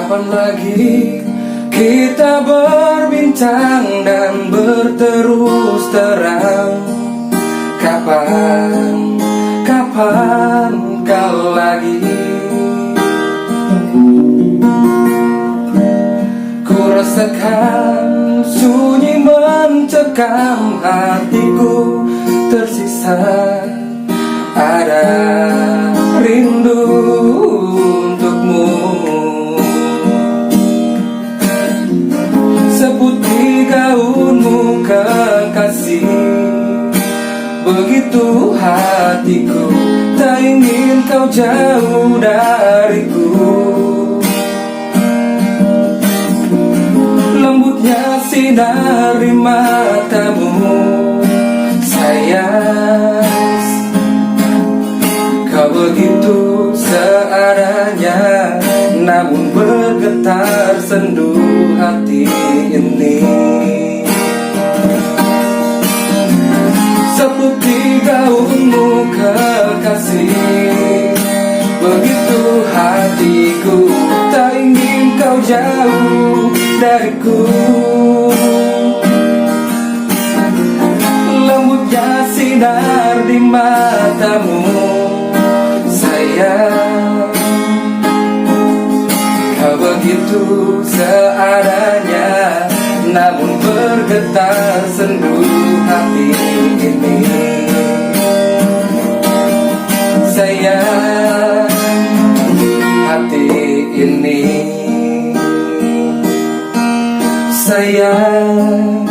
Kapan lagi kita berbincang dan berterus terang? Kapan kau lagi? Ku rasakan sunyi mencekam hatiku, tersiksa ada rindu untukmu. Seputih gaunmu kekasih, begitu hatiku tak ingin kau jauh dariku. Lembutnya sinar di matamu, sayang. Kau begitu seadanya, namun bergetar sendu hati ini. Seputih gaunmu kekasih, begitu hatiku tak ingin kau jauh dariku. Lembutnya sinar di matamu, sayang. Kau begitu seadanya, namun bergetar sendu hati ini. Sayang, hati ini. Sayang,